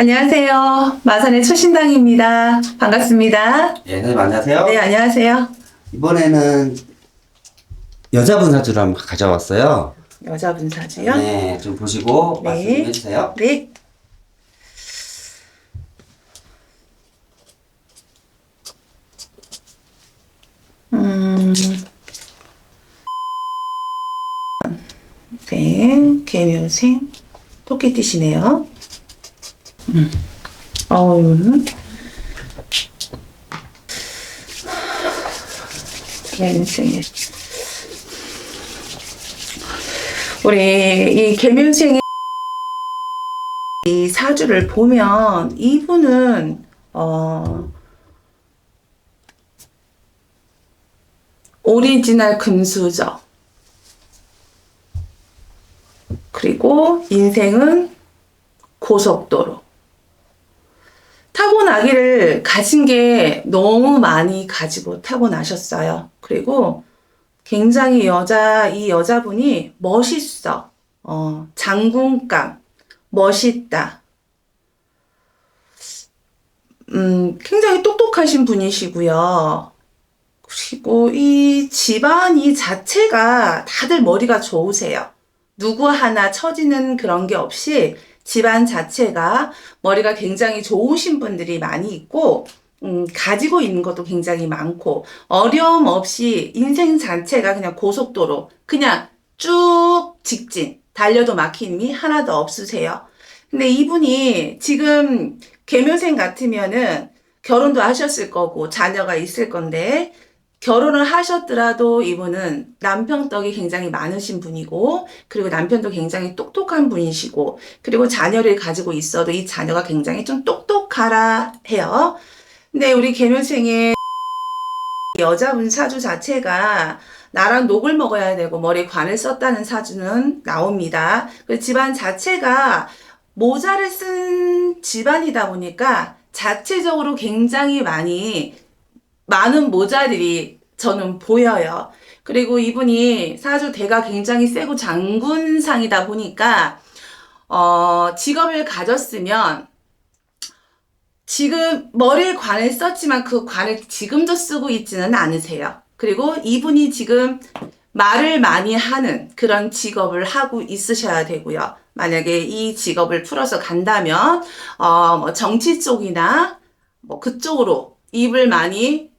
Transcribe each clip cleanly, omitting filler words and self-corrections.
안녕하세요. 마산의 초신당입니다. 반갑습니다. 예, 선생님 안녕하세요. 네, 안녕하세요. 이번에는 여자분 사주를 한번 가져왔어요. 여자분 사주요? 네, 좀 보시고 네. 말씀 좀 해주세요. 네. 네, 개묘생 토끼띠시네요. 이거는 개묘생이 우리 이 개묘생의 이 사주를 보면 이분은 오리지널 금수저, 그리고 인생은 고속도로. 타고나기를 가진 게 너무 많이 가지고 타고나셨어요. 그리고 굉장히 이 여자분이 멋있어. 장군감, 멋있다. 굉장히 똑똑하신 분이시고요. 그리고 이 집안이 자체가 다들 머리가 좋으세요. 누구 하나 처지는 그런 게 없이 집안 자체가 머리가 굉장히 좋으신 분들이 많이 있고, 가지고 있는 것도 굉장히 많고, 어려움 없이 인생 자체가 그냥 고속도로, 그냥 쭉 직진, 달려도 막힘이 하나도 없으세요. 근데 이분이 지금 계묘생 같으면은 결혼도 하셨을 거고, 자녀가 있을 건데, 결혼을 하셨더라도 이분은 남편 덕이 굉장히 많으신 분이고, 그리고 남편도 굉장히 똑똑한 분이시고, 그리고 자녀를 가지고 있어도 이 자녀가 굉장히 좀 똑똑하라 해요. 근데 우리 계묘생의 여자분 사주 자체가 나랑 녹을 먹어야 되고 머리에 관을 썼다는 사주는 나옵니다. 그 집안 자체가 모자를 쓴 집안이다 보니까 자체적으로 굉장히 많은 모자들이 저는 보여요. 그리고 이분이 사주 대가 굉장히 세고 장군상이다 보니까 직업을 가졌으면 지금 머리에 관을 썼지만 그 관을 지금도 쓰고 있지는 않으세요. 그리고 이분이 지금 말을 많이 하는 그런 직업을 하고 있으셔야 되고요. 만약에 이 직업을 풀어서 간다면 뭐 정치 쪽이나 뭐 그쪽으로 입을 많이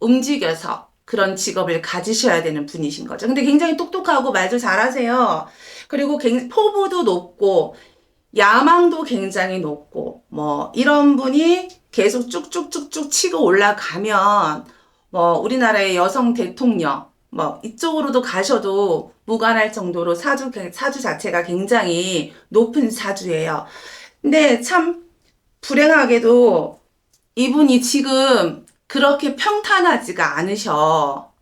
움직여서 그런 직업을 가지셔야 되는 분이신 거죠. 근데 굉장히 똑똑하고 말도 잘하세요. 그리고 포부도 높고 야망도 굉장히 높고 뭐 이런 분이 계속 쭉쭉쭉쭉 치고 올라가면 뭐 우리나라의 여성 대통령 뭐 이쪽으로도 가셔도 무관할 정도로 사주 자체가 굉장히 높은 사주예요. 근데 참 불행하게도 이분이 지금 그렇게 평탄하지가 않으셔.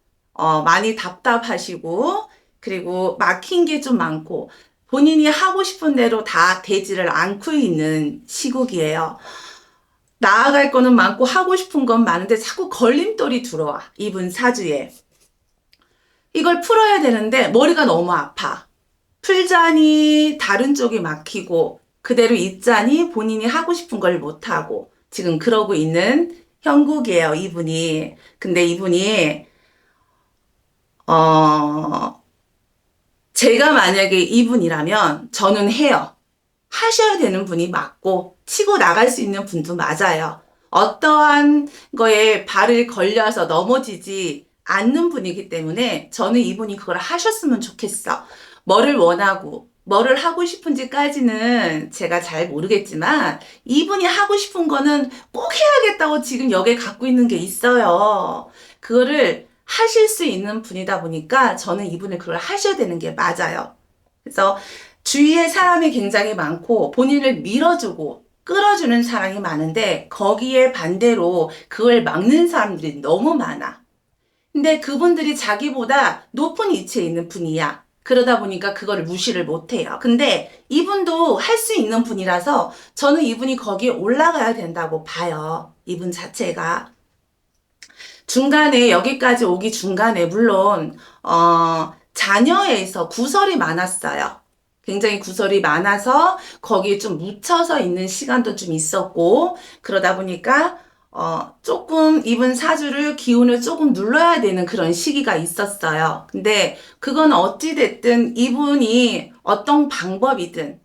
많이 답답하시고, 그리고 막힌 게 좀 많고, 본인이 하고 싶은 대로 다 되지를 않고 있는 시국이에요. 나아갈 거는 많고, 하고 싶은 건 많은데, 자꾸 걸림돌이 들어와. 이분 사주에. 이걸 풀어야 되는데, 머리가 너무 아파. 풀자니 다른 쪽이 막히고, 그대로 있자니 본인이 하고 싶은 걸 못하고, 지금 그러고 있는 형국이에요, 이분이. 근데 이분이, 제가 만약에 이분이라면 저는 해요. 하셔야 되는 분이 맞고, 치고 나갈 수 있는 분도 맞아요. 어떠한 거에 발을 걸려서 넘어지지 않는 분이기 때문에 저는 이분이 그걸 하셨으면 좋겠어. 뭐를 원하고, 뭐를 하고 싶은지까지는 제가 잘 모르겠지만 이분이 하고 싶은 거는 꼭 해야겠다고 지금 여기에 갖고 있는 게 있어요. 그거를 하실 수 있는 분이다 보니까 저는 이분을 그걸 하셔야 되는 게 맞아요. 그래서 주위에 사람이 굉장히 많고 본인을 밀어주고 끌어주는 사람이 많은데 거기에 반대로 그걸 막는 사람들이 너무 많아. 근데 그분들이 자기보다 높은 위치에 있는 분이야. 그러다 보니까 그거를 무시를 못해요. 근데 이분도 할 수 있는 분이라서 저는 이분이 거기에 올라가야 된다고 봐요. 이분 자체가. 중간에 여기까지 오기 중간에 물론 자녀에서 구설이 많았어요. 굉장히 구설이 많아서 거기에 좀 묻혀서 있는 시간도 좀 있었고, 그러다 보니까 조금 이분 사주를 기운을 조금 눌러야 되는 그런 시기가 있었어요. 근데 그건 어찌됐든 이분이 어떤 방법이든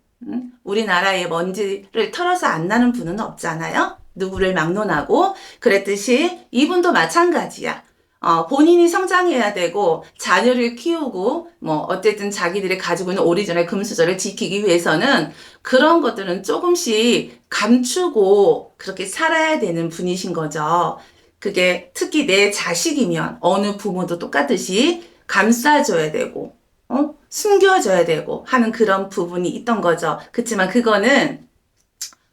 우리나라에 먼지를 털어서 안 나는 분은 없잖아요. 누구를 막론하고. 그랬듯이 이분도 마찬가지야. 본인이 성장해야 되고 자녀를 키우고 뭐 어쨌든 자기들이 가지고 있는 오리지널 금수저를 지키기 위해서는 그런 것들은 조금씩 감추고 그렇게 살아야 되는 분이신 거죠. 그게 특히 내 자식이면 어느 부모도 똑같듯이 감싸줘야 되고 숨겨줘야 되고 하는 그런 부분이 있던 거죠. 그렇지만 그거는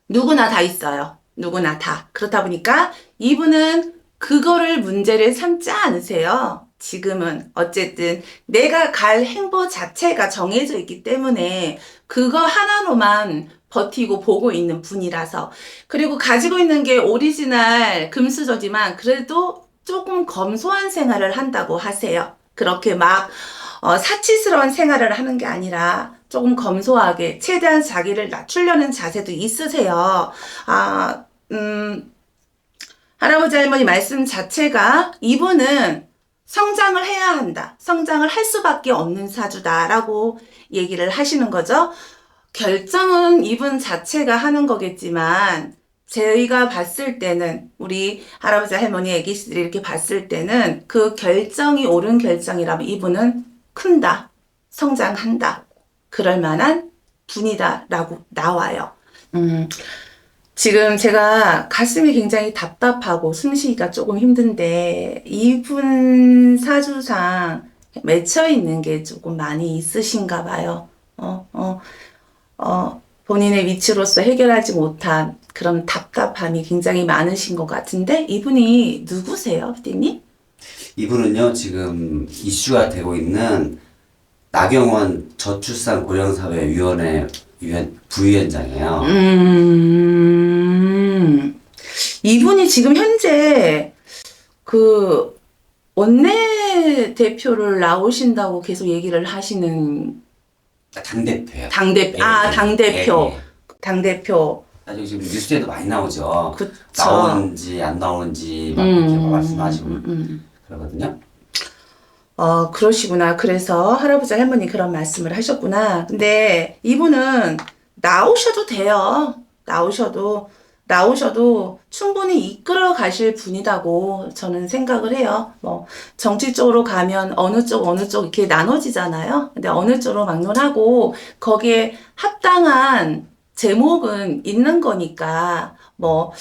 누구나 다 있어요. 누구나 다. 그렇다 보니까 이분은 그거를 문제를 삼지 않으세요. 지금은 어쨌든 내가 갈 행보 자체가 정해져 있기 때문에 그거 하나로만 버티고 보고 있는 분이라서. 그리고 가지고 있는 게 오리지널 금수저지만 그래도 조금 검소한 생활을 한다고 하세요. 그렇게 막 사치스러운 생활을 하는 게 아니라 조금 검소하게 최대한 자기를 낮추려는 자세도 있으세요. 할아버지 할머니 말씀 자체가 이분은 성장을 해야 한다. 성장을 할 수밖에 없는 사주다라고 얘기를 하시는 거죠. 결정은 이분 자체가 하는 거겠지만 저희가 봤을 때는 우리 할아버지 할머니 애기씨들이 이렇게 봤을 때는 그 결정이 옳은 결정이라면 이분은 큰다. 성장한다. 그럴 만한 분이다라고 나와요. 지금 제가 가슴이 굉장히 답답하고 숨쉬기가 조금 힘든데 이분 사주상 맺혀 있는 게 조금 많이 있으신가 봐요. 본인의 위치로서 해결하지 못한 그런 답답함이 굉장히 많으신 것 같은데 이분이 누구세요, 피디님? 이분은요, 지금 이슈가 되고 있는 나경원 저출산 고령사회위원회 부위원장이에요. 이분이 지금 현재 그 원내 대표를 나오신다고 계속 얘기를 하시는 당대표요. 당대표, 예, 당대표, 예, 예. 당대표. 아주 지금 뉴스에도 많이 나오죠. 그쵸. 나오는지 안 나오는지 막 이렇게 말씀하시고 그러거든요. 그러시구나. 그래서 할아버지 할머니 그런 말씀을 하셨구나. 근데 이분은 나오셔도 돼요. 나오셔도 충분히 이끌어 가실 분이라고 저는 생각을 해요. 뭐, 정치 쪽으로 가면 어느 쪽 이렇게 나눠지잖아요. 근데 어느 쪽으로 막론하고 거기에 합당한 제목은 있는 거니까, 뭐,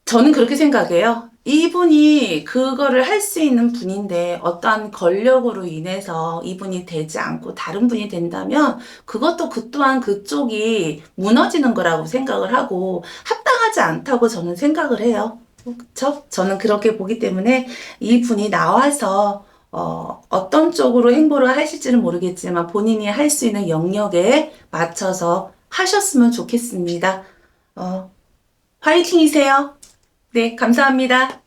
저는 그렇게 생각해요. 이분이 그거를 할 수 있는 분인데 어떠한 권력으로 인해서 이분이 되지 않고 다른 분이 된다면 그것도 그 또한 그쪽이 무너지는 거라고 생각을 하고 합당하지 않다고 저는 생각을 해요. 그쵸? 저는 그렇게 보기 때문에 이분이 나와서 어떤 쪽으로 행보를 하실지는 모르겠지만 본인이 할 수 있는 영역에 맞춰서 하셨으면 좋겠습니다. 화이팅이세요. 네, 감사합니다.